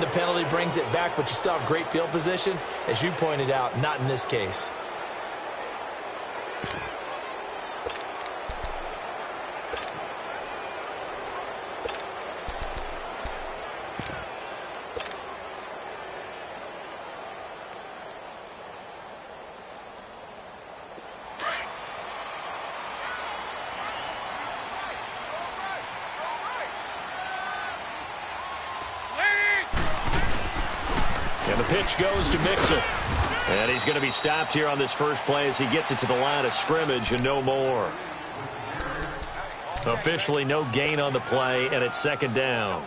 the penalty brings it back, but you still have great field position. As you pointed out, not in this case. And the pitch goes to Mixon. And he's going to be stopped here on this first play as he gets it to the line of scrimmage and no more. Officially no gain on the play, and it's second down.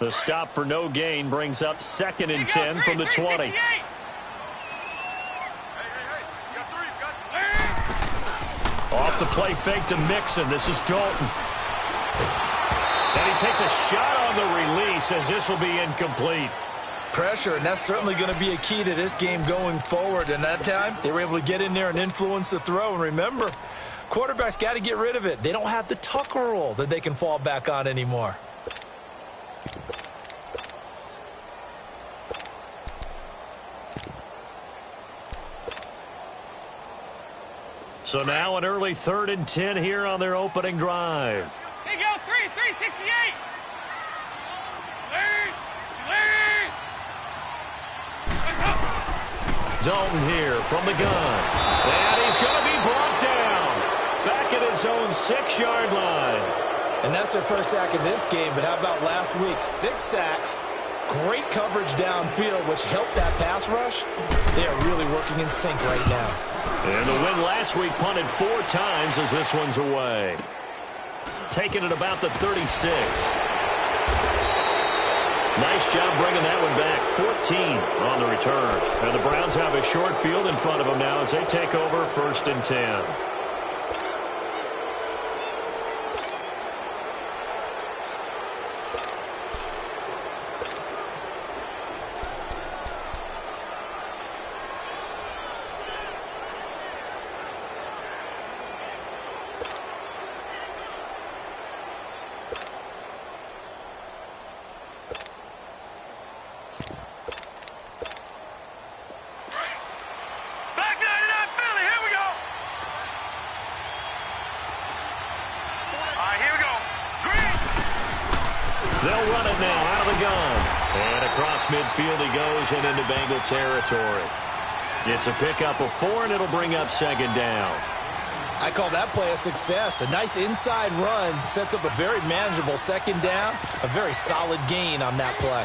The stop for no gain brings up 2nd and 10 from the 20. Off the play fake to Mixon. This is Dalton. And he takes a shot on the release as this will be incomplete. Pressure, and that's certainly going to be a key to this game going forward. And that time, they were able to get in there and influence the throw. And remember, quarterbacks got to get rid of it. They don't have the Tucker rule that they can fall back on anymore. So now an early 3rd and 10 here on their opening drive. Hey, go, 368. Dalton here from the gun. And he's going to be brought down. Back at his own 6-yard line. And that's their first sack of this game, but how about last week? 6 sacks, great coverage downfield, which helped that pass rush. They are really working in sync right now. And the win last week punted 4 times as this one's away. Taking it about the 36. Nice job bringing that one back. 14 on the return. And the Browns have a short field in front of them now as they take over 1st and 10. They'll run it now out of the gun. And across midfield he goes and into Bengal territory. It's a pickup of 4, and it'll bring up 2nd down. I call that play a success. A nice inside run sets up a very manageable 2nd down. A very solid gain on that play.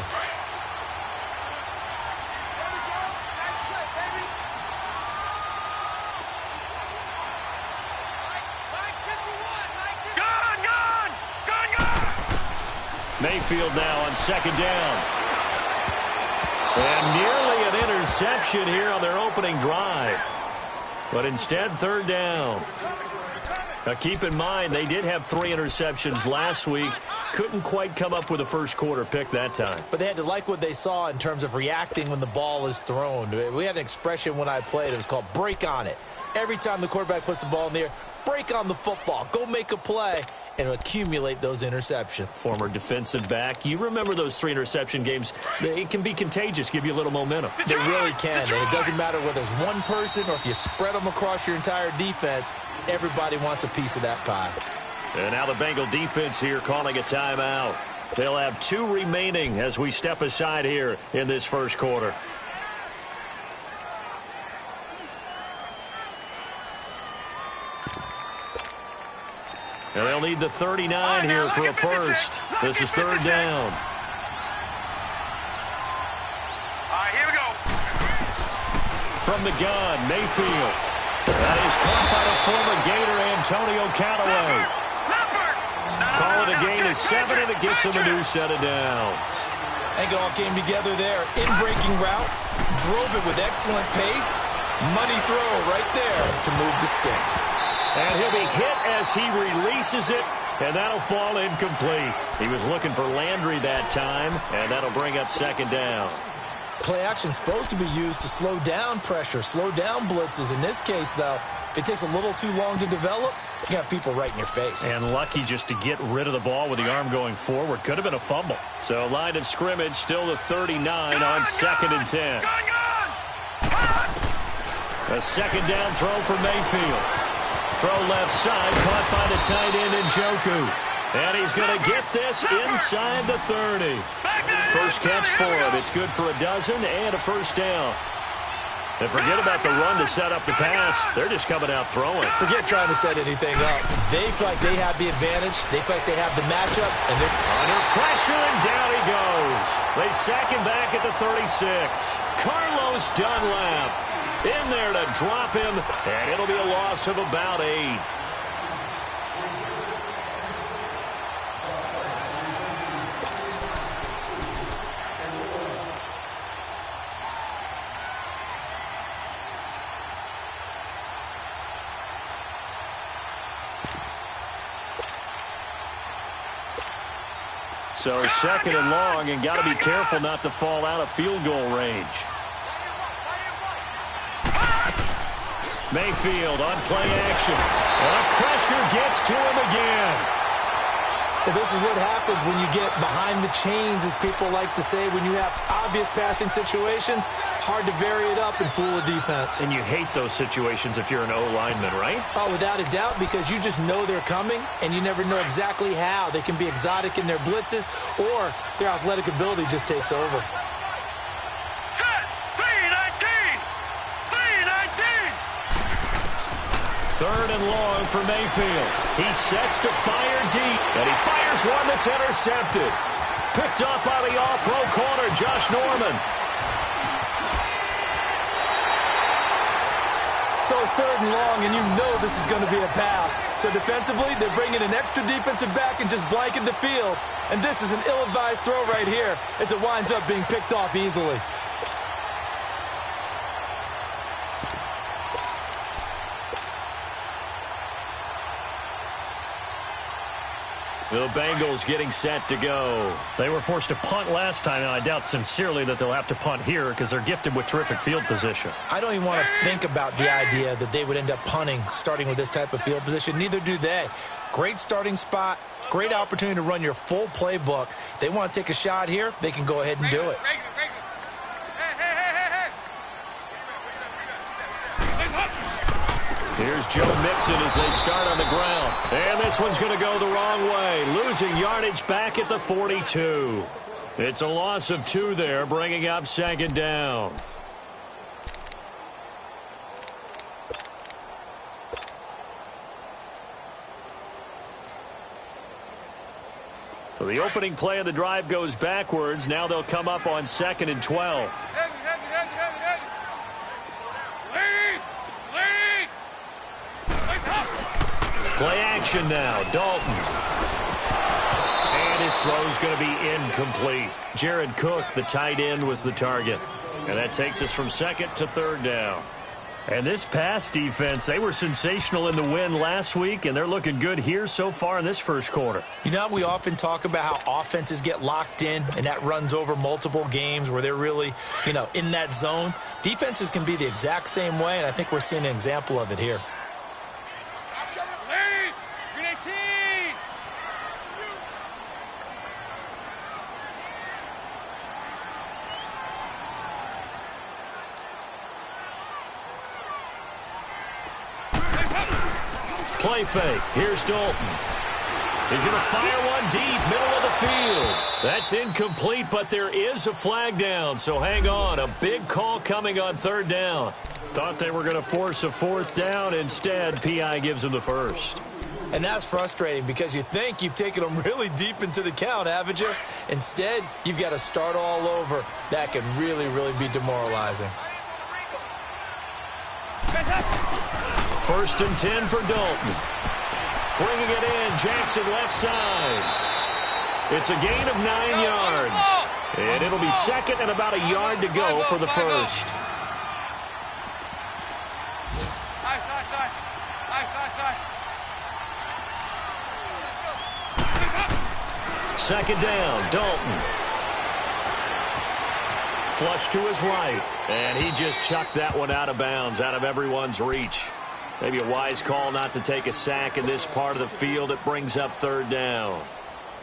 Mayfield now on 2nd down. And nearly an interception here on their opening drive. But instead, 3rd down. Now keep in mind, they did have 3 interceptions last week. Couldn't quite come up with a first quarter pick that time. But they had to like what they saw in terms of reacting when the ball is thrown. We had an expression when I played. It was called break on it. Every time the quarterback puts the ball in the air, break on the football. Go make a play and accumulate those interceptions. Former defensive back. You remember those 3 interception games. It can be contagious, give you a little momentum. They really can, and it doesn't matter whether it's one person or if you spread them across your entire defense. Everybody wants a piece of that pie. And now the Bengal defense here calling a timeout. They'll have 2 remaining as we step aside here in this first quarter. And they'll need the 39 here for a first. This is 3rd down. All right, here we go. From the gun, Mayfield. That is caught by the former Gator Antonio Callaway. Call it a gain of 7, and it gets him a new set of downs. I think it all came together there. In-breaking route, drove it with excellent pace. Money throw right there to move the sticks. And he'll be hit as he releases it, and that'll fall incomplete. He was looking for Landry that time, and that'll bring up 2nd down. Play action's supposed to be used to slow down pressure, slow down blitzes. In this case, though, if it takes a little too long to develop, you got people right in your face. And lucky just to get rid of the ball with the arm going forward. Could have been a fumble. So line of scrimmage still to 39 on 2nd and 10. A second down throw for Mayfield. Throw left side, caught by the tight end Njoku. And he's going to get this inside the 30. First catch for him. It's good for a dozen and a first down. And forget about the run to set up the pass. They're just coming out throwing. Forget trying to set anything up. They feel like they have the advantage. They feel like they have the matchups. And they're under pressure, and down he goes. They sack him back at the 36. Carlos Dunlap in there to drop him, and it'll be a loss of about 8. So second and long, and got to be careful not to fall out of field goal range. Mayfield on play action. And pressure gets to him again. Well, this is what happens when you get behind the chains, as people like to say. When you have obvious passing situations, hard to vary it up and fool a defense. And you hate those situations if you're an O-lineman, right? Oh, without a doubt, because you just know they're coming, and you never know exactly how. They can be exotic in their blitzes, or their athletic ability just takes over. Third and long for Mayfield. He sets to fire deep, and he fires one that's intercepted. Picked up by the off-row corner, Josh Norman. So it's third and long, and you know this is going to be a pass. So defensively, they're bringing an extra defensive back and just blanking the field. And this is an ill-advised throw right here as it winds up being picked off easily. The Bengals getting set to go. They were forced to punt last time, and I doubt sincerely that they'll have to punt here because they're gifted with terrific field position. I don't even want to think about the idea that they would end up punting starting with this type of field position. Neither do they. Great starting spot, great opportunity to run your full playbook. If they want to take a shot here, they can go ahead and do it. Here's Joe Mixon as they start on the ground. And this one's going to go the wrong way. Losing yardage back at the 42. It's a loss of 2 there, bringing up second down. So the opening play of the drive goes backwards. Now they'll come up on 2nd and 12. Play action now, Dalton. And his throw's going to be incomplete. Jared Cook, the tight end, was the target. And that takes us from 2nd to 3rd down. And this pass defense, they were sensational in the win last week, and they're looking good here so far in this first quarter. You know, we often talk about how offenses get locked in, and that runs over multiple games where they're really, in that zone. Defenses can be the exact same way, and I think we're seeing an example of it here. Play fake. Here's Dalton. He's going to fire one deep, middle of the field. That's incomplete, but there is a flag down, so hang on. A big call coming on 3rd down. Thought they were going to force a 4th down. Instead, P.I. gives them the first. And that's frustrating because you think you've taken them really deep into the count, haven't you? Instead, you've got to start all over. That can really, really be demoralizing. 1st and 10 for Dalton. Bringing it in, Jackson left side. It's a gain of 9 yards. And it'll be 2nd and about a yard to go for the first. Second down, Dalton. Flush to his right. And he just chucked that one out of bounds, out of everyone's reach. Maybe a wise call not to take a sack in this part of the field. It brings up third down.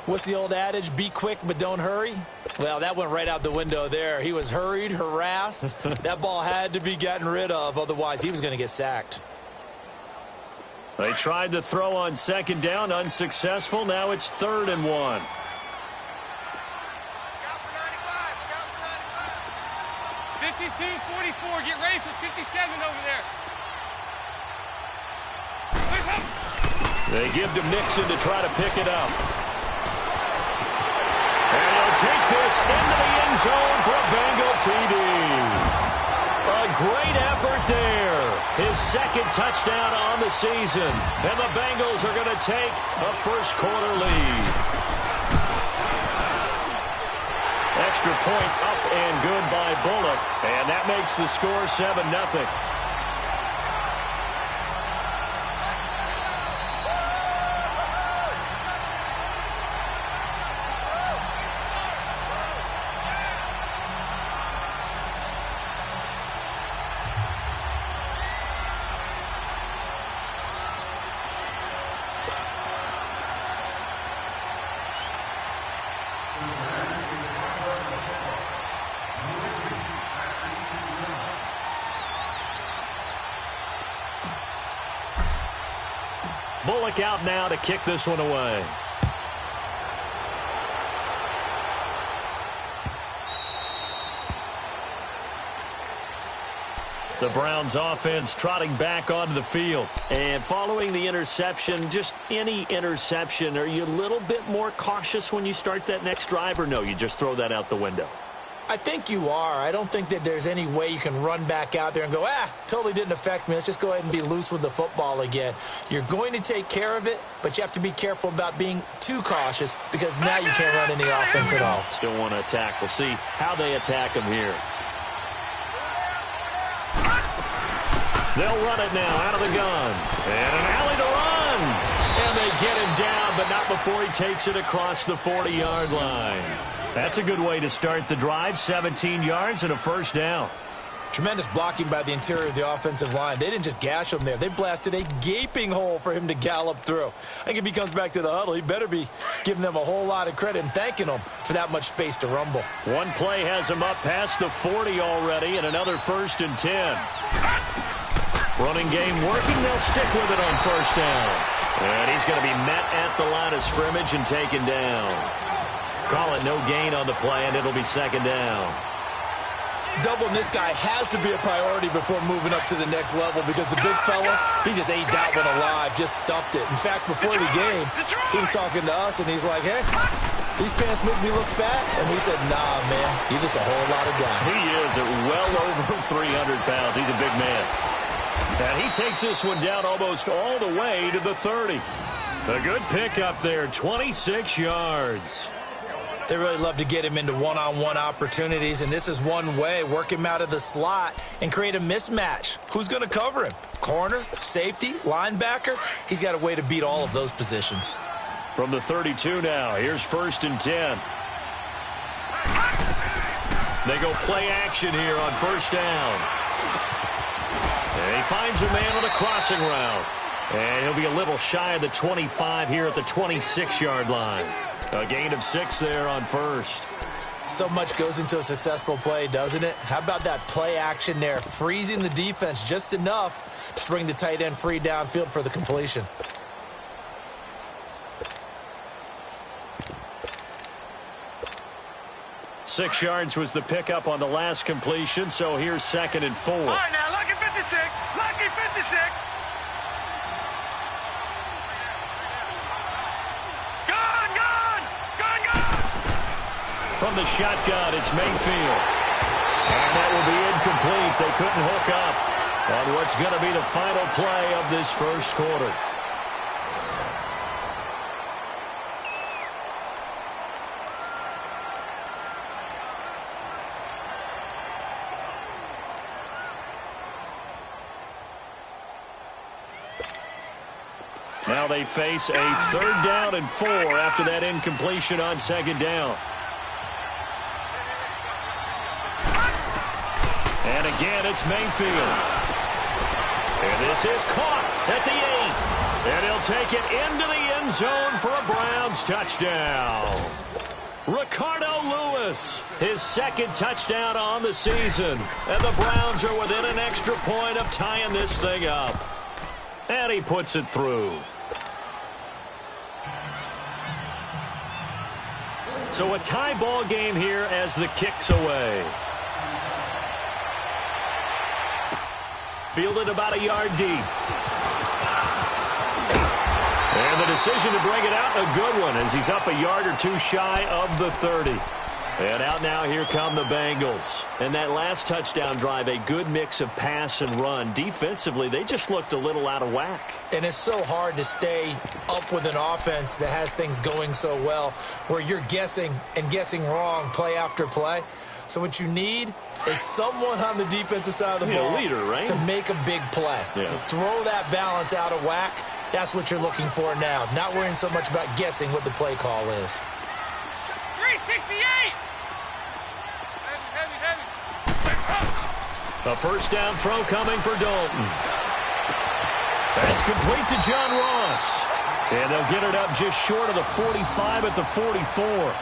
What's the old adage? Be quick, but don't hurry. Well, that went right out the window there. He was hurried, harassed. That ball had to be gotten rid of. Otherwise, he was going to get sacked. They tried to throw on second down, unsuccessful. Now it's 3rd and 1. It's 52-44. Get ready for 57 over there. They give to Mixon to try to pick it up. And he'll take this into the end zone for a Bengal TD. A great effort there. His 2nd touchdown on the season. And the Bengals are going to take a first-quarter lead. Extra point up and good by Bullock. And that makes the score 7-0. Bullock out now to kick this one away. The Browns offense trotting back onto the field. And following the interception, just any interception, are you a little bit more cautious when you start that next drive, or no, you just throw that out the window? I think you are. I don't think that there's any way you can run back out there and go, totally didn't affect me. Let's just go ahead and be loose with the football again. You're going to take care of it, but you have to be careful about being too cautious because now you can't run any offense at all. Still want to attack. We'll see how they attack him here. They'll run it now out of the gun. And an alley to run. And they get him down, but not before he takes it across the 40-yard line. That's a good way to start the drive. 17 yards and a first down. Tremendous blocking by the interior of the offensive line. They didn't just gash him there. They blasted a gaping hole for him to gallop through. I think if he comes back to the huddle, he better be giving them a whole lot of credit and thanking them for that much space to rumble. One play has him up past the 40 already, and another 1st and 10. Running game working. They'll stick with it on first down. And he's going to be met at the line of scrimmage and taken down. Call it no gain on the play, and it'll be 2nd down. Doubling this guy has to be a priority before moving up to the next level because the big fella, he just ate that one alive, just stuffed it. In fact, before the game, he was talking to us, and he's like, hey, these pants make me look fat. And we said, nah, man, you're just a whole lot of guy. He is at well over 300 pounds. He's a big man. And he takes this one down almost all the way to the 30. A good pickup there, 26 yards. They really love to get him into one-on-one opportunities, and this is one way. Work him out of the slot and create a mismatch. Who's going to cover him? Corner, safety, linebacker? He's got a way to beat all of those positions. From the 32 now, here's 1st and 10. They go play action here on first down. And he finds a man on a crossing route. And he'll be a little shy of the 25 here at the 26-yard line. A gain of 6 there on first. So much goes into a successful play, doesn't it? How about that play action there? Freezing the defense just enough to bring the tight end free downfield for the completion. Six yards was the pickup on the last completion, so here's 2nd and 4. All right, now, lucky 56. Lucky 56. From the shotgun, it's Mayfield. And that will be incomplete. They couldn't hook up on what's going to be the final play of this first quarter. Now they face a 3rd down and 4 after that incompletion on 2nd down. And again, it's Mayfield. And this is caught at the 8. And he'll take it into the end zone for a Browns touchdown. Ricardo Lewis, his second touchdown on the season. And the Browns are within an extra point of tying this thing up. And he puts it through. So a tie ball game here as the kick's away. Fielded about a yard deep. And the decision to bring it out, a good one, as he's up a yard or two shy of the 30. And out now, here come the Bengals. And that last touchdown drive, a good mix of pass and run. Defensively, they just looked a little out of whack. And it's so hard to stay up with an offense that has things going so well, where you're guessing and guessing wrong play after play. So what you need is someone on the defensive side of the ball leader, right? to make a big play. Yeah. Throw that balance out of whack. That's what you're looking for now. Not worrying so much about guessing what the play call is. 368! Heavy. A first down throw coming for Dalton. That's complete to John Ross. And they'll get it up just short of the 45 at the 44.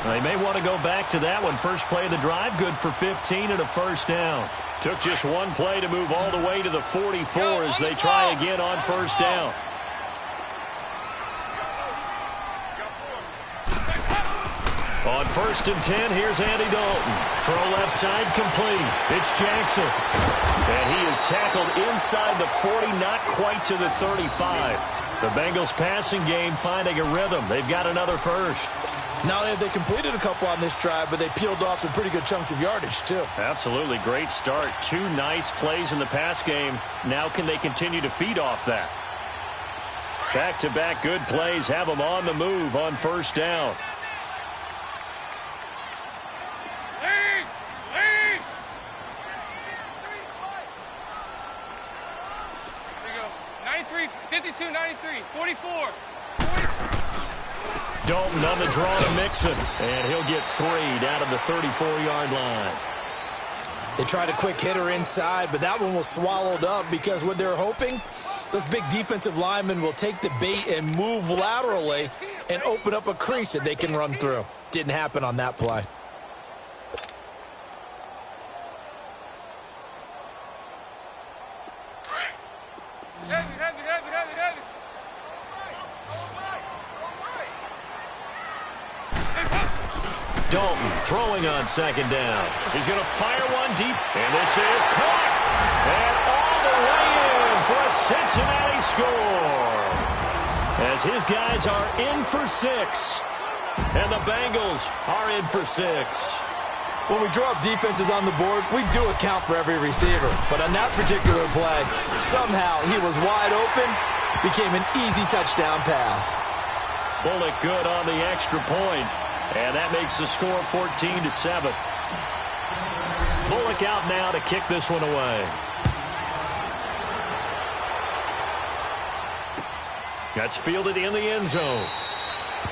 They may want to go back to that one. First play of the drive, good for 15 and a first down. Took just one play to move all the way to the 44 as they try again on first down. On 1st and 10, here's Andy Dalton. Throw left side complete. It's Jackson. And he is tackled inside the 40, not quite to the 35. The Bengals passing game finding a rhythm. They've got another first. Not only have they completed a couple on this drive, but they peeled off some pretty good chunks of yardage, too. Absolutely. Great start. 2 nice plays in the pass game. Now can they continue to feed off that? Back-to-back good plays have them on the move on first down. Lead! 93, 52, 93, 44. Dalton on the draw to Mixon, and he'll get 3 down to the 34-yard line. They tried a quick hitter inside, but that one was swallowed up because what they're hoping, those big defensive linemen will take the bait and move laterally and open up a crease that they can run through. Didn't happen on that play. Heavy. Dalton throwing on second down. He's going to fire one deep, and this is caught. And all the way in for a Cincinnati score. As his guys are in for 6. And the Bengals are in for 6. When we draw up defenses on the board, we do account for every receiver. But on that particular play, somehow he was wide open, became an easy touchdown pass. Bullock good on the extra point. And that makes the score 14-7. Bullock out now to kick this one away. That's fielded in the end zone.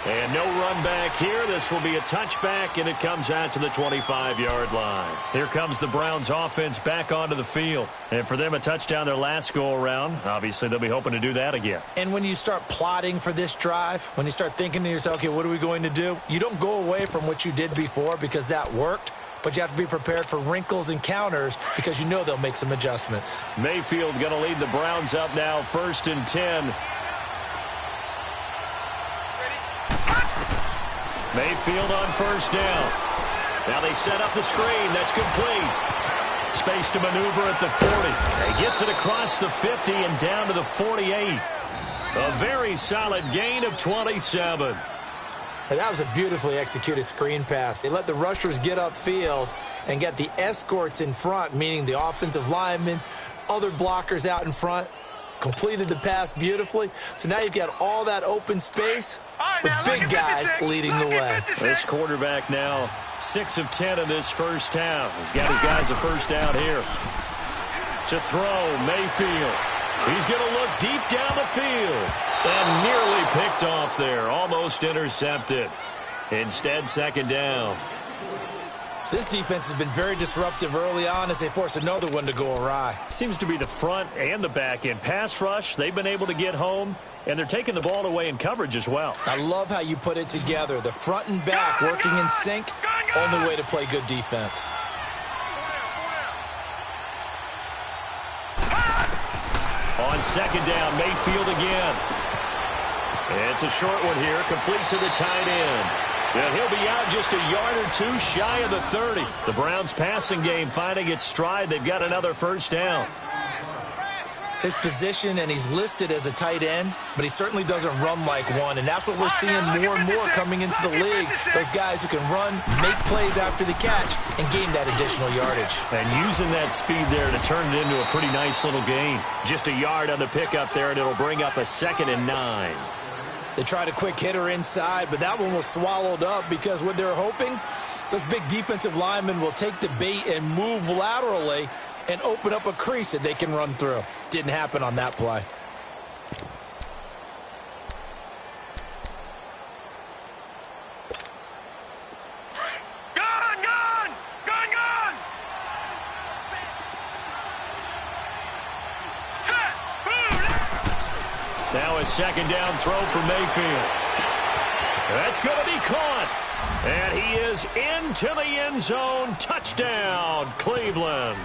And no run back here. This will be a touchback, and it comes out to the 25-yard line. Here comes the Browns offense back onto the field. And for them, a touchdown their last go-around. Obviously, they'll be hoping to do that again. And when you start plotting for this drive, when you start thinking to yourself, okay, what are we going to do? You don't go away from what you did before because that worked, but you have to be prepared for wrinkles and counters because you know they'll make some adjustments. Mayfield going to lead the Browns up now, 1st and 10. Mayfield on first down. Now they set up the screen. That's complete. Space to maneuver at the 40. He gets it across the 50 and down to the 48. A very solid gain of 27. And that was a beautifully executed screen pass. They let the rushers get upfield and get the escorts in front, meaning the offensive linemen, other blockers out in front. Completed the pass beautifully. So now you've got all that open space with big guys leading the way. This quarterback now 6 of 10 in this first half. He's got his guys a first down here. To throw, Mayfield. He's going to look deep down the field. And nearly picked off there. Almost intercepted. Instead, second down. This defense has been very disruptive early on as they force another one to go awry. Seems to be the front and the back end. Pass rush, they've been able to get home, and they're taking the ball away in coverage as well. I love how you put it together. The front and back working in sync, only way to play good defense. On second down, Mayfield again. It's a short one here, complete to the tight end. And he'll be out just a yard or two shy of the 30. The Browns' passing game finding its stride. They've got another first down. His position, and he's listed as a tight end, but he certainly doesn't run like one, and that's what we're seeing more and more coming into the league. Those guys who can run, make plays after the catch, and gain that additional yardage. And using that speed there to turn it into a pretty nice little gain. Just a yard on the pickup there, and it'll bring up a 2nd and 9. They tried a quick hitter inside, but that one was swallowed up because what they're hoping, those big defensive linemen will take the bait and move laterally and open up a crease that they can run through. Didn't happen on that play. Now a second down throw for Mayfield. That's going to be caught. And he is into the end zone. Touchdown, Cleveland.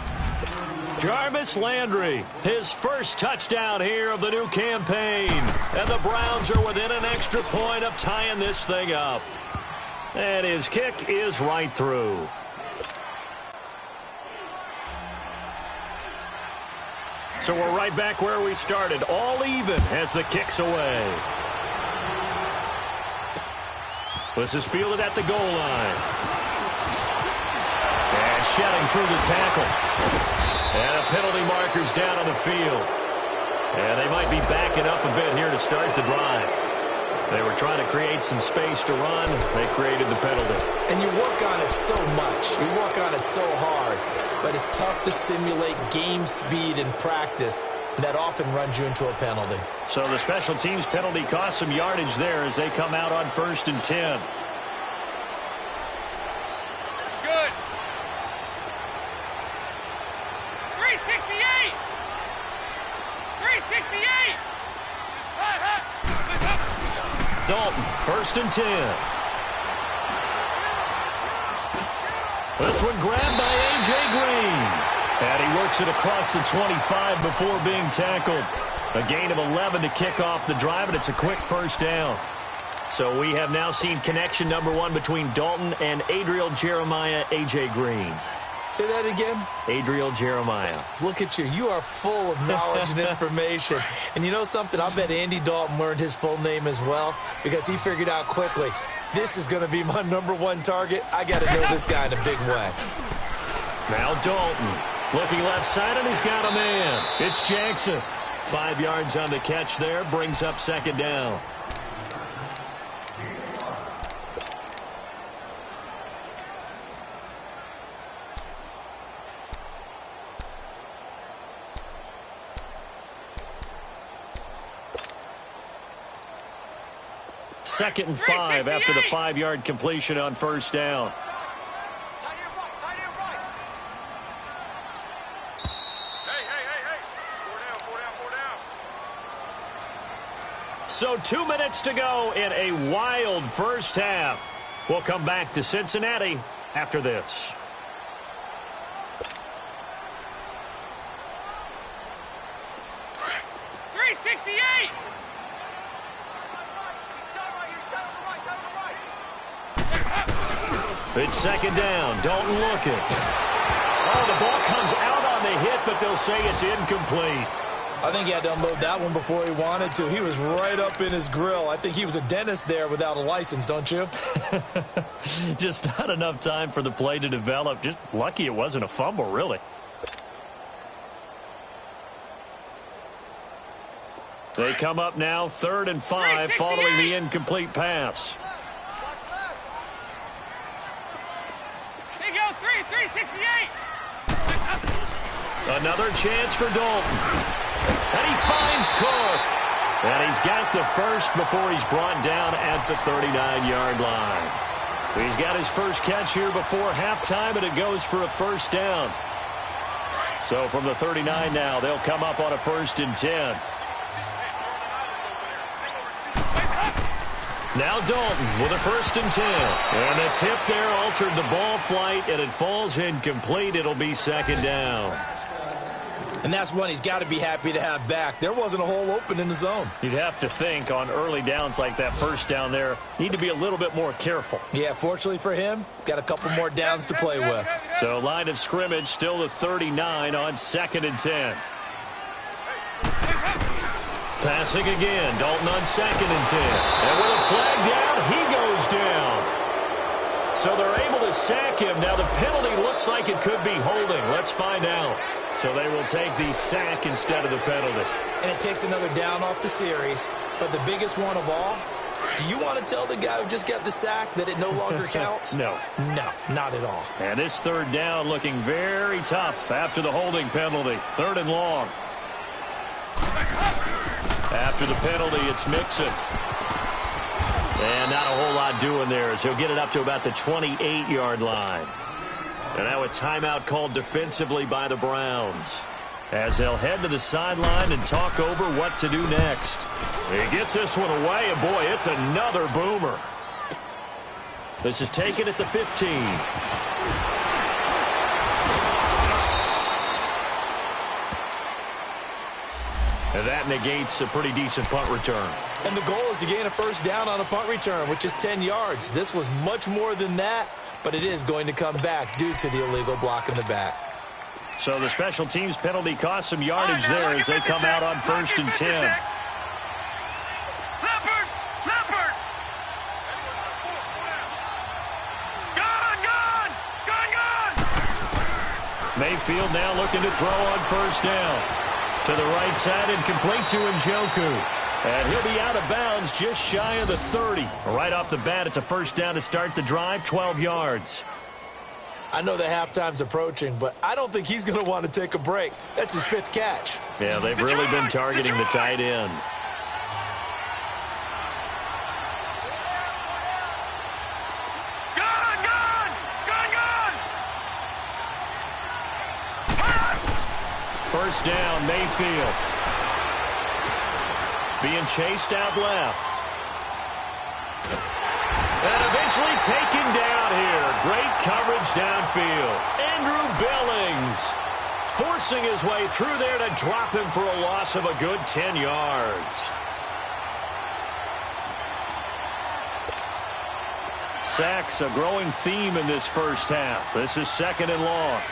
Jarvis Landry, his first touchdown here of the new campaign. And the Browns are within an extra point of tying this thing up. And his kick is right through. So we're right back where we started, all even as the kick's away. This is fielded at the goal line. And shedding through the tackle. And a penalty marker's down on the field. And they might be backing up a bit here to start the drive. They were trying to create some space to run. They created the penalty. And you work on it so much. You work on it so hard. But it's tough to simulate game speed in practice. That often runs you into a penalty. So the special teams penalty cost some yardage there as they come out on 1st and 10. Good. 368. 368. Dalton, 1st and 10. This one grabbed by A.J. Green. And he works it across the 25 before being tackled. A gain of 11 to kick off the drive, and it's a quick first down. So we have now seen connection number 1 between Dalton and Adriel Jeremiah, A.J. Green. Say that again? Adriel Jeremiah. Look at you. You are full of knowledge and information. And you know something? I bet Andy Dalton learned his full name as well because he figured out quickly, this is going to be my number 1 target. I got to know this guy in a big way. Now Dalton. Looking left side, and he's got a man. It's Jackson. 5 yards on the catch there, brings up 2nd down. Second and 5 after the 5-yard completion on 1st down. So 2 minutes to go in a wild first half. We'll come back to Cincinnati after this. It's 2nd down. Dalton looking. Oh, the ball comes out on the hit, but they'll say it's incomplete. I think he had to unload that one before he wanted to. He was right up in his grill. I think he was a dentist there without a license, don't you? Just not enough time for the play to develop. Just lucky it wasn't a fumble, really. They come up now 3rd and 5 following the incomplete pass. There you go, 368. Another chance for Dalton. And he finds Cook. And he's got the first before he's brought down at the 39-yard line. He's got his first catch here before halftime, and it goes for a first down. So from the 39 now, they'll come up on a 1st and 10. Now Dalton with a 1st and 10. And the tip there altered the ball flight, and it falls incomplete. It'll be 2nd down. And that's one he's got to be happy to have back. There wasn't a hole open in the zone. You'd have to think on early downs like that, 1st down there, need to be a little bit more careful. Yeah, fortunately for him, got a couple more downs to play with. So line of scrimmage still the 39 on 2nd and 10. Passing again, Dalton on 2nd and 10. And with a flag down, he goes down. So they're able to sack him. Now the penalty looks like it could be holding. Let's find out. So they will take the sack instead of the penalty. And it takes another down off the series. But the biggest one of all, do you want to tell the guy who just got the sack that it no longer counts? No. No, not at all. And this 3rd down looking very tough after the holding penalty. 3rd and long. After the penalty, it's Mixon. And not a whole lot doing there as he'll get it up to about the 28-yard line. And now a timeout called defensively by the Browns as they'll head to the sideline and talk over what to do next. He gets this one away, and boy, it's another boomer. This is taken at the 15. And that negates a pretty decent punt return. And the goal is to gain a 1st down on a punt return, which is 10 yards. This was much more than that, but it is going to come back due to the illegal block in the back. So the special teams penalty cost some yardage there as they come out on 1st and 10. Leopard! Leopard! Gone! Mayfield now looking to throw on 1st down. To the right side and complete to Njoku. And he'll be out of bounds just shy of the 30. Right off the bat, it's a 1st down to start the drive, 12 yards. I know that halftime's approaching, but I don't think he's going to want to take a break. That's his 5th catch. Yeah, they've really been targeting the tight end. First down, Mayfield. Being chased out left. And eventually taken down here. Great coverage downfield. Andrew Billings forcing his way through there to drop him for a loss of a good 10 yards. Sacks a growing theme in this 1st half. This is 2nd and long.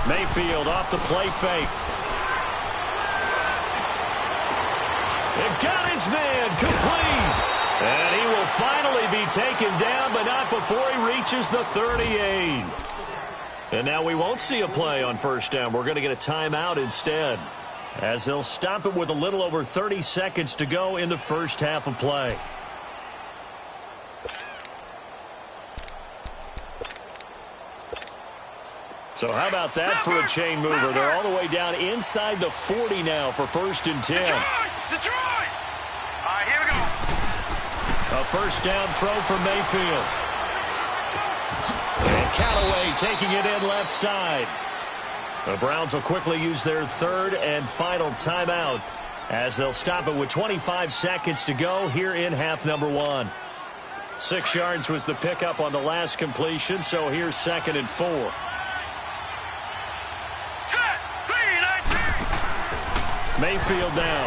Mayfield off the play fake. It got his man complete. And he will finally be taken down, but not before he reaches the 38. And now we won't see a play on 1st down. We're going to get a timeout instead, as they'll stop it with a little over 30 seconds to go in the 1st half of play. So how about that for a chain mover? They're all the way down inside the 40 now for 1st and 10. Detroit! All right, here we go. A 1st down throw from Mayfield. And Callaway taking it in left side. The Browns will quickly use their 3rd and final timeout as they'll stop it with 25 seconds to go here in half number 1. 6 yards was the pickup on the last completion, so here's 2nd and 4. Mayfield now.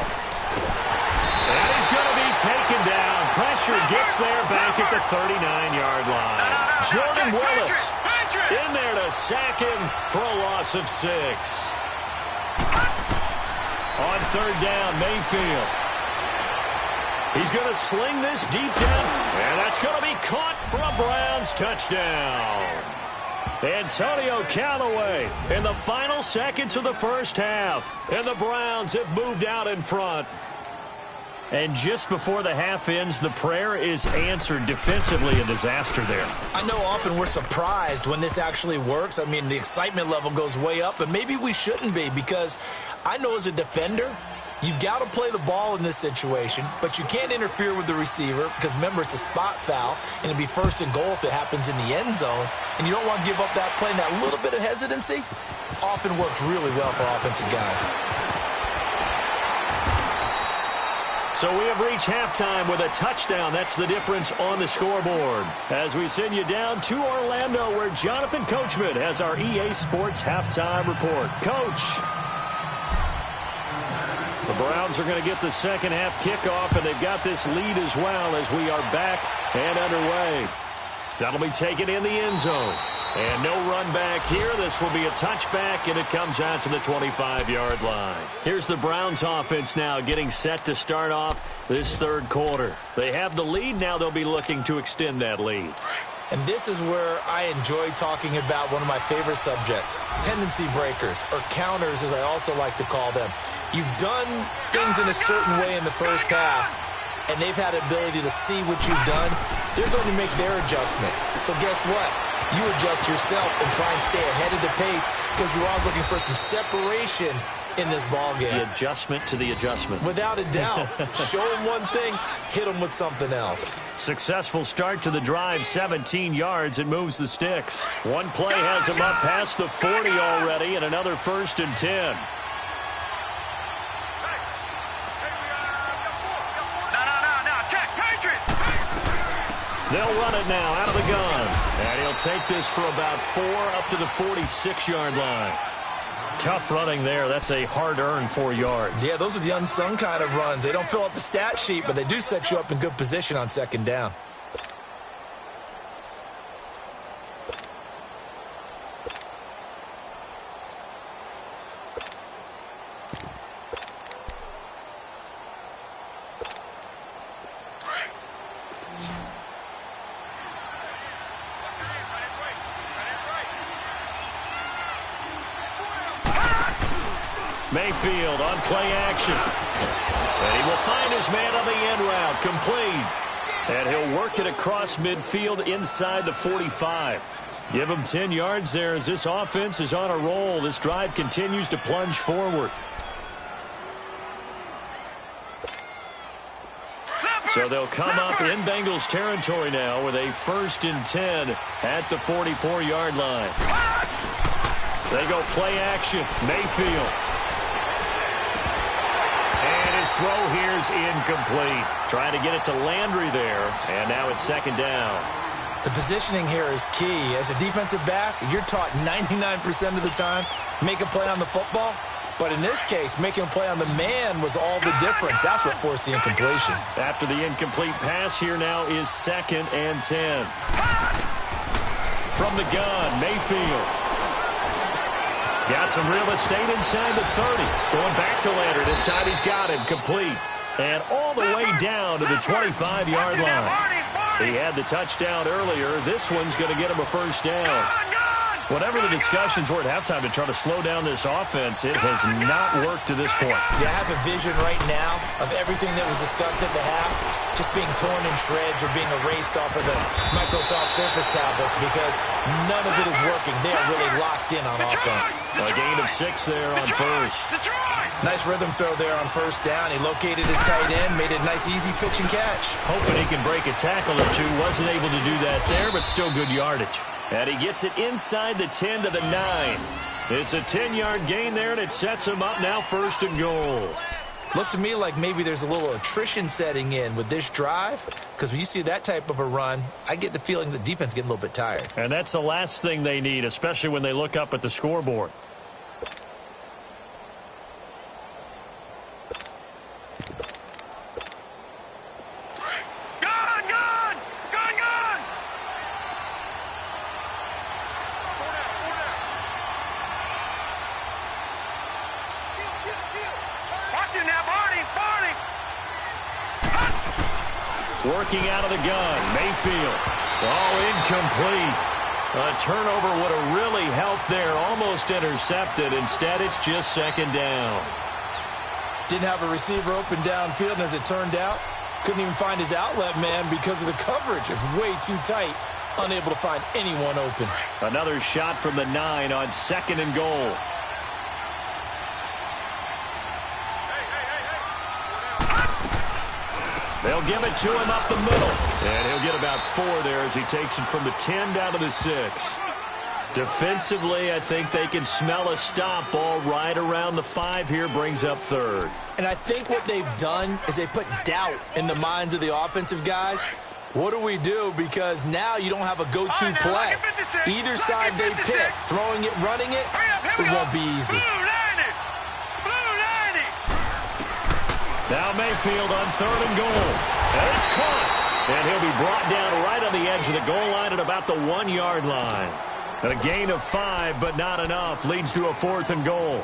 And he's going to be taken down. Pressure gets there back at the 39-yard line. Jordan Willis in there to sack him for a loss of 6. On 3rd down, Mayfield. He's going to sling this deep down. And that's going to be caught for a Browns touchdown. Antonio Callaway in the final seconds of the 1st half. And the Browns have moved out in front. And just before the half ends, the prayer is answered. Defensively, a disaster there. I know often we're surprised when this actually works. I mean, the excitement level goes way up, and maybe we shouldn't be, because I know as a defender, You've got to play the ball in this situation, but you can't interfere with the receiver because, remember, it's a spot foul, and it'd be first and goal if it happens in the end zone, and you don't want to give up that play. And that little bit of hesitancy often works really well for offensive guys. So we have reached halftime with a touchdown. That's the difference on the scoreboard. As we send you down to Orlando, where Jonathan Coachman has our EA Sports halftime report. Coach. The Browns are going to get the second half kickoff, and they've got this lead as well as we are back and underway. That'll be taken in the end zone. And no run back here. This will be a touchback, and it comes out to the 25-yard line. Here's the Browns offense now getting set to start off this third quarter. They have the lead. Now they'll be looking to extend that lead. And this is where I enjoy talking about one of my favorite subjects, tendency breakers, or counters as I also like to call them. You've done things in a certain way in the first half, and they've had the ability to see what you've done. They're going to make their adjustments. So guess what? You adjust yourself and try and stay ahead of the pace because you are looking for some separation in this ballgame. The adjustment to the adjustment. Without a doubt. Show them one thing, hit them with something else. Successful start to the drive, 17 yards. It moves the sticks. One play has him up past the 40 already, and another 1st and 10. They'll run it now out of the gun. And he'll take this for about 4 up to the 46-yard line. Tough running there. That's a hard-earned 4 yards. Yeah, those are the unsung kind of runs. They don't fill up the stat sheet, but they do set you up in good position on second down. Mayfield on play action. And he will find his man on the end route. Complete. And he'll work it across midfield inside the 45. Give him 10 yards there as this offense is on a roll. This drive continues to plunge forward. So they'll come up in Bengals territory now with a 1st and 10 at the 44-yard line. They go play action. Mayfield. And his throw here's incomplete. Trying to get it to Landry there, and now it's second down. The positioning here is key. As a defensive back, you're taught 99% of the time, make a play on the football. But in this case, making a play on the man was all the difference. That's what forced the incompletion. After the incomplete pass, here now is 2nd and 10. From the gun, Mayfield. Got some real estate inside the 30. Going back to Landry. This time he's got him complete. And all the way down to the 25-yard line. He had the touchdown earlier. This one's going to get him a 1st down. Whatever the discussions were at halftime to try to slow down this offense, it has not worked to this point. Yeah, I have a vision right now of everything that was discussed at the half just being torn in shreds or being erased off of the Microsoft Surface tablets because none of it is working. They are really locked in on offense. A gain of 6 there on 1st. Nice rhythm throw there on 1st down. He located his tight end, made it a nice, easy pitch and catch. Hoping he can break a tackle or two. Wasn't able to do that there, but still good yardage. And he gets it inside the 10 to the 9. It's a 10-yard gain there, and it sets him up now 1st and goal. Looks to me like maybe there's a little attrition setting in with this drive, because when you see that type of a run, I get the feeling the defense getting a little bit tired. And that's the last thing they need, especially when they look up at the scoreboard. Working out of the gun, Mayfield. Oh, incomplete. A turnover would have really helped there. Almost intercepted. Instead, it's just 2nd down. Didn't have a receiver open downfield, and as it turned out, couldn't even find his outlet man because of the coverage. It was way too tight. Unable to find anyone open. Another shot from the 9 on 2nd and goal. They'll give it to him up the middle. And he'll get about 4 there as he takes it from the 10 down to the 6. Defensively, I think they can smell a stop. Ball right around the 5 here, brings up 3rd. And I think what they've done is they put doubt in the minds of the offensive guys. What do we do? Because now you don't have a go-to play. Either side they pick, throwing it, running it, it won't be easy. Now Mayfield on 3rd and goal. And it's caught. And he'll be brought down right on the edge of the goal line at about the 1-yard line. And a gain of 5, but not enough. Leads to a 4th and goal.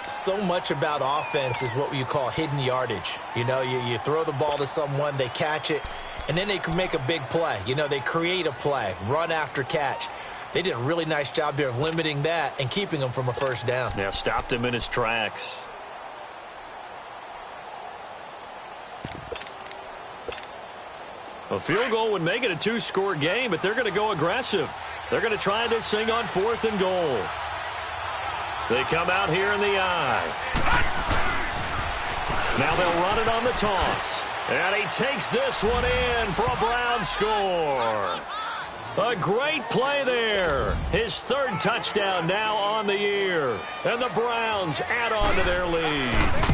So much about offense is what you call hidden yardage. You know, you throw the ball to someone, they catch it, and then they can make a big play. You know, they create a play, run after catch. They did a really nice job there of limiting that and keeping him from a first down. Yeah, stopped him in his tracks. A field goal would make it a 2-score game, but they're going to go aggressive. They're going to try this thing on 4th and goal. They come out here in the eye. Now they'll run it on the toss. And he takes this one in for a Brown score. A great play there. His 3rd touchdown now on the year. And the Browns add on to their lead.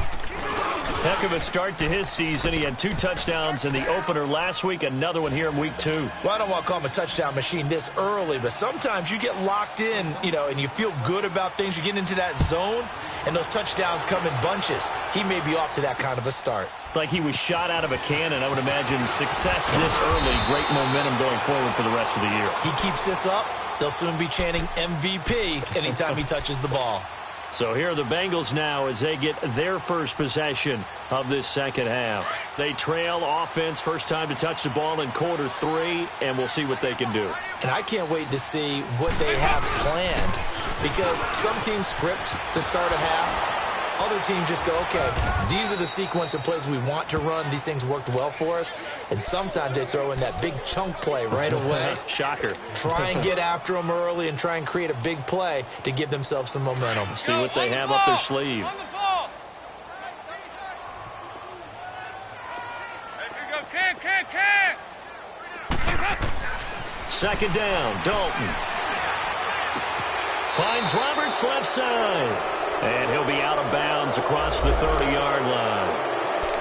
Heck of a start to his season. He had 2 touchdowns in the opener last week, another one here in week 2. Well, I don't want to call him a touchdown machine this early, but sometimes you get locked in, you know, and you feel good about things. You get into that zone, and those touchdowns come in bunches. He may be off to that kind of a start. It's like he was shot out of a cannon. I would imagine success this early, great momentum going forward for the rest of the year. He keeps this up, they'll soon be chanting MVP anytime he touches the ball. So here are the Bengals now as they get their first possession of this second half. They trail offense, first time to touch the ball in quarter 3, and we'll see what they can do. And I can't wait to see what they have planned, because some teams script to start a half. Other teams just go, okay, these are the sequence of plays we want to run. These things worked well for us. And sometimes they throw in that big chunk play right away. Shocker. Try and get after them early and try and create a big play to give themselves some momentum. See what they have up their sleeve. Second down, Dalton. Finds Roberts left side. And he'll be out of bounds across the 30-yard line.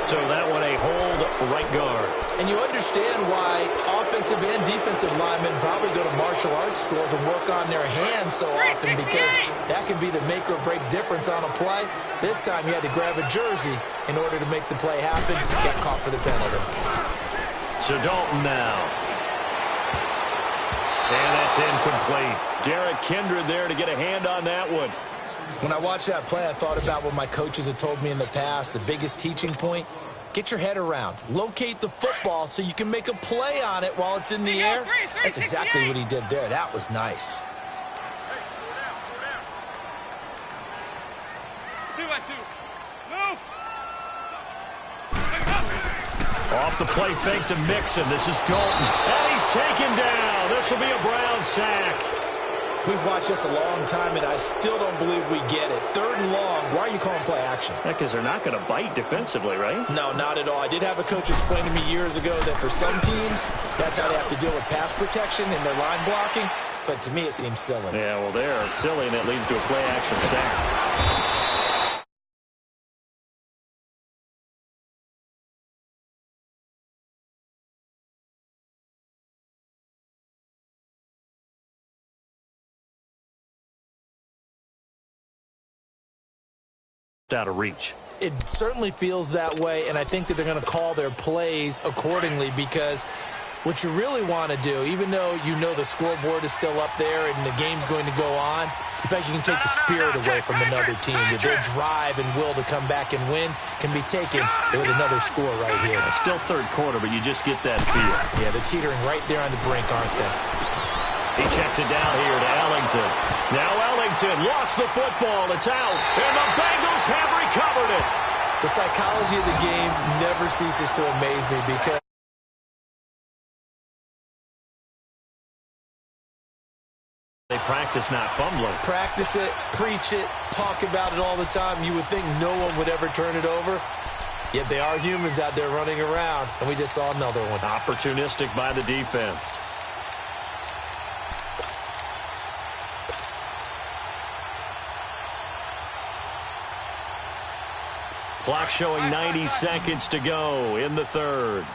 So that one a hold right guard. And you understand why offensive and defensive linemen probably go to martial arts schools and work on their hands so often, because that can be the make or break difference on a play. This time he had to grab a jersey in order to make the play happen. Got caught for the penalty. So Dalton now. And that's incomplete. Derek Kindred there to get a hand on that one. When I watched that play, I thought about what my coaches had told me in the past. The biggest teaching point, get your head around. Locate the football so you can make a play on it while it's in the air. That's exactly what he did there. That was nice. 2-2. Move. Off the play fake to Mixon. This is Dalton. And he's taken down. This will be a Brown sack. We've watched this a long time, and I still don't believe we get it. 3rd and long, why are you calling play action? Yeah, because they're not going to bite defensively, right? No, not at all. I did have a coach explain to me years ago that for some teams, that's how they have to deal with pass protection and their line blocking. But to me, it seems silly. Yeah, well, they're silly, and it leads to a play action sack. Out of reach. It certainly feels that way, and I think that they're going to call their plays accordingly, because what you really want to do, even though you know the scoreboard is still up there and the game's going to go on, in fact, you can take the spirit away from another team. That their drive and will to come back and win can be taken with another score right here. It's still 3rd quarter, but you just get that feel. Yeah, they're teetering right there on the brink, aren't they? He checks it down here to Ellington. Now Ellington lost the football. It's out, and the Bengals have recovered it. The psychology of the game never ceases to amaze me, because they practice not fumbling. Practice it, preach it, talk about it all the time. You would think no one would ever turn it over. Yet they are humans out there running around, and we just saw another one. Opportunistic by the defense. Clock showing 90 seconds to go in the third.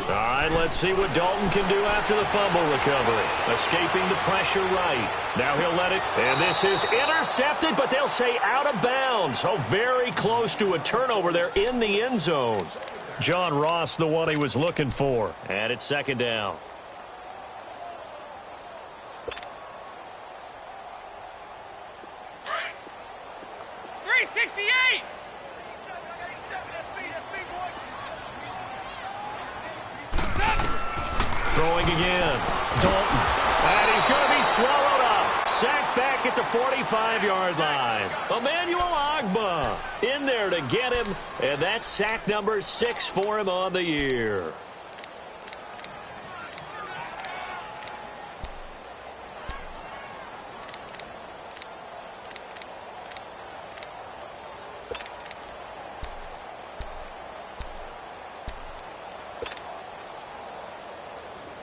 All right, let's see what Dalton can do after the fumble recovery. Escaping the pressure right. Now he'll let it. And this is intercepted, but they'll say out of bounds. So very close to a turnover there in the end zone. John Ross, the one he was looking for. And it's second down. Throwing again. Dalton. And he's going to be swallowed up. Sacked back at the 45-yard line. Emmanuel Ogbah in there to get him. And that's sack number 6 for him on the year.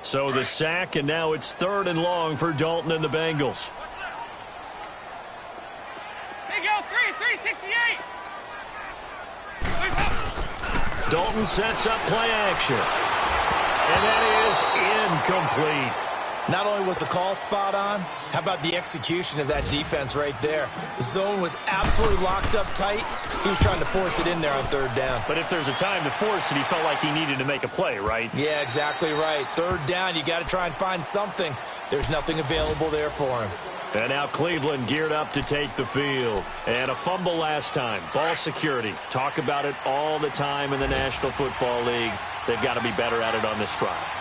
So the sack, and now it's 3rd and long for Dalton and the Bengals. They go 368. Dalton sets up play action. And that is incomplete. Not only was the call spot on, how about the execution of that defense right there? The zone was absolutely locked up tight. He was trying to force it in there on 3rd down. But if there's a time to force it, he felt like he needed to make a play, right? Yeah, exactly right. 3rd down, you got to try and find something. There's nothing available there for him. And now Cleveland geared up to take the field. And a fumble last time. Ball security. Talk about it all the time in the National Football League. They've got to be better at it on this drive.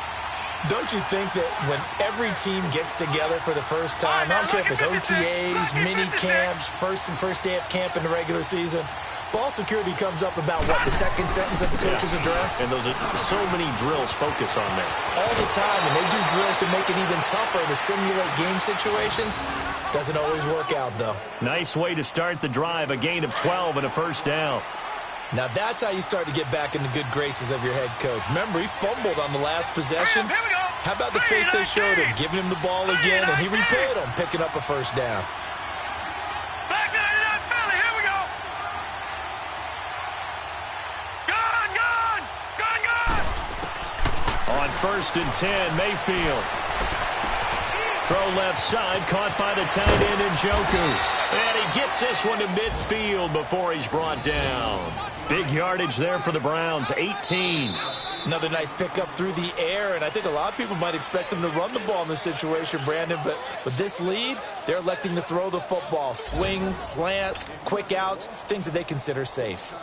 Don't you think that when every team gets together for the first time, I don't care if it's OTAs, mini camps, first day of camp in the regular season, ball security comes up about, what, the second sentence of the coach's address? And those are so many drills focus on that. All the time, and they do drills to make it even tougher to simulate game situations. Doesn't always work out, though. Nice way to start the drive, a gain of 12 and a first down. Now that's how you start to get back in the good graces of your head coach. Remember, he fumbled on the last possession. How about the faith they showed him, giving him the ball again, and he repaid him, picking up a first down. Back 99 Philly, here we go. Gone. On 1st and 10, Mayfield. Throw left side, caught by the tight end Njoku. And he gets this one to midfield before he's brought down. Big yardage there for the Browns, 18. Another nice pickup through the air, and I think a lot of people might expect them to run the ball in this situation, Brandon, but with this lead, they're electing to throw the football. Swings, slants, quick outs, things that they consider safe.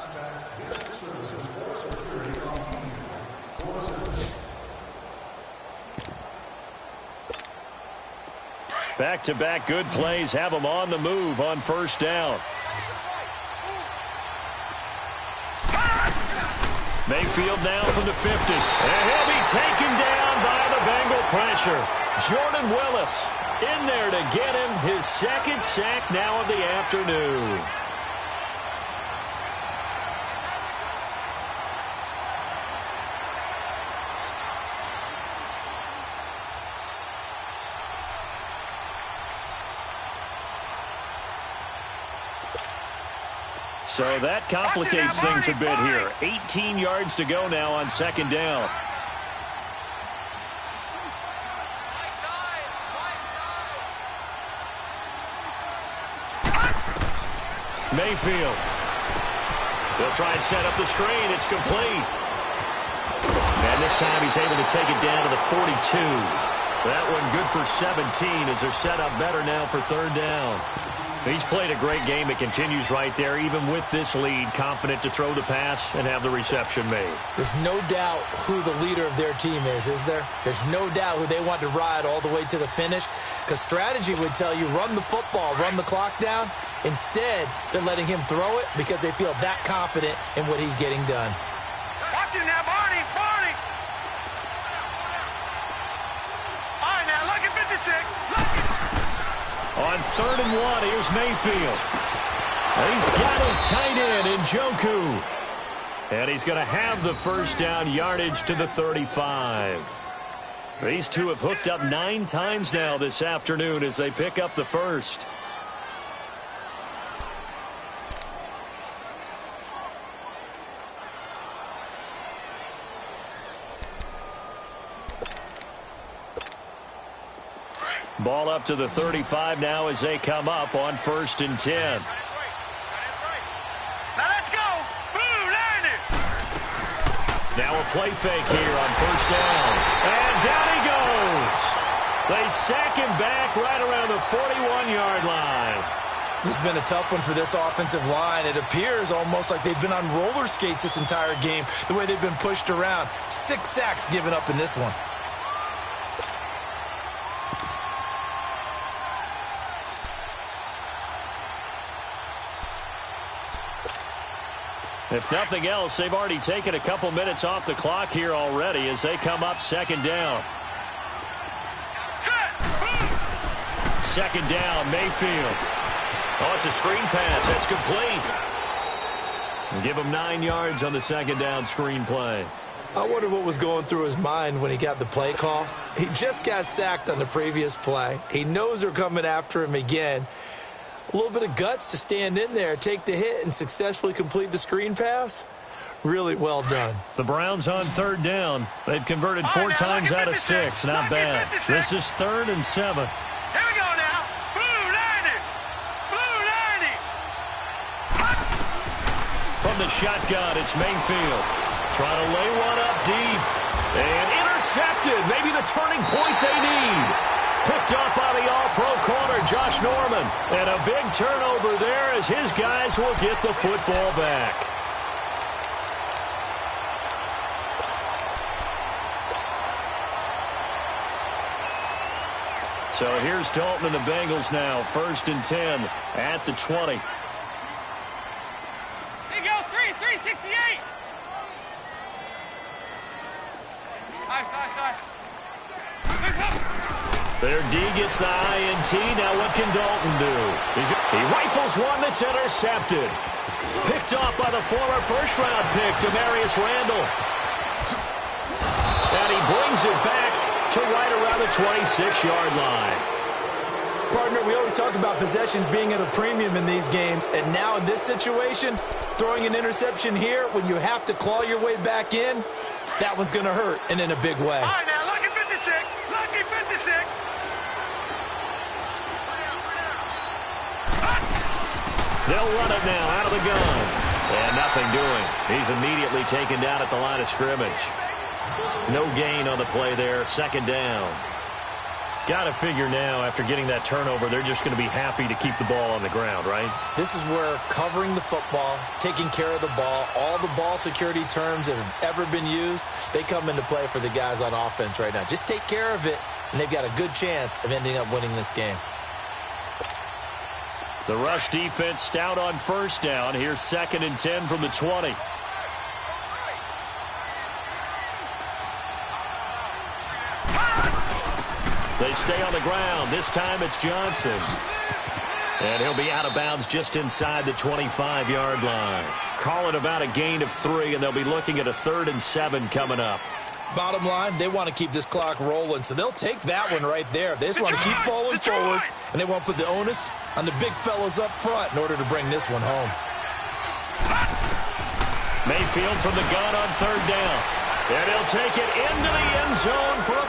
Back-to-back good plays have them on the move on 1st down. Mayfield now from the 50. And he'll be taken down by the Bengal pressure. Jordan Willis in there to get him his 2nd sack now of the afternoon. So that complicates things a bit here. 18 yards to go now on 2nd down. Mayfield. They'll try and set up the screen. It's complete. And this time he's able to take it down to the 42. That one good for 17 as they're set up better now for 3rd down. He's played a great game. It continues right there, even with this lead, confident to throw the pass and have the reception made. There's no doubt who the leader of their team is there? There's no doubt who they want to ride all the way to the finish, because strategy would tell you run the football, run the clock down. Instead, they're letting him throw it because they feel that confident in what he's getting done. Watch it now, Barney. All right, now, look at 56. Look at On 3rd and 1, here's Mayfield. He's got his tight end in Njoku. And he's going to have the first down, yardage to the 35. These two have hooked up 9 times now this afternoon as they pick up the first. Ball up to the 35 now as they come up on 1st and 10. Now let's go. Boo, learn it. Now a play fake here on 1st down. And down he goes. They sack him back right around the 41-yard line. This has been a tough one for this offensive line. It appears almost like they've been on roller skates this entire game, the way they've been pushed around. 6 sacks given up in this one. If nothing else, they've already taken a couple minutes off the clock here already as they come up 2nd down. 2nd down, Mayfield. Oh, it's a screen pass. That's complete. Give him 9 yards on the 2nd down screen play. I wonder what was going through his mind when he got the play call. He just got sacked on the previous play. He knows they're coming after him again. A little bit of guts to stand in there, take the hit, and successfully complete the screen pass. Really well done. The Browns on 3rd down. They've converted 4 times out of 6. Not bad. This is 3rd and 7. Here we go now. Blue, learn it. Blue, learn it. From the shotgun, it's Mayfield. Trying to lay one up deep. And intercepted. Maybe the turning point they need. Picked up by the all-pro corner, Josh Norman. And a big turnover there as his guys will get the football back. So here's Dalton and the Bengals now. 1st and 10 at the 20. Here you go, 368. Nice. Their D gets the INT. Now what can Dalton do? He rifles one that's intercepted. Picked off by the former first-round pick, Demarius Randall. And he brings it back to right around the 26-yard line. Partner, we always talk about possessions being at a premium in these games, and now in this situation, throwing an interception here when you have to claw your way back in, that one's going to hurt, and in a big way. All right, now, lucky 56. Lucky 56. They'll run it now out of the gun. And nothing doing. He's immediately taken down at the line of scrimmage. No gain on the play there. 2nd down. Got to figure now, after getting that turnover, they're just going to be happy to keep the ball on the ground, right? This is where covering the football, taking care of the ball, all the ball security terms that have ever been used, they come into play for the guys on offense right now. Just take care of it, and they've got a good chance of ending up winning this game. The rush defense stout on 1st down. Here's 2nd and 10 from the 20. They stay on the ground. This time it's Johnson. And he'll be out of bounds just inside the 25-yard line. Call it about a gain of 3, and they'll be looking at a 3rd and 7 coming up. Bottom line, they want to keep this clock rolling, so they'll take that one right there. They just want to keep falling forward, and they want to put the onus on the big fellas up front in order to bring this one home. Mayfield from the gun on 3rd down. And he'll take it into the end zone for a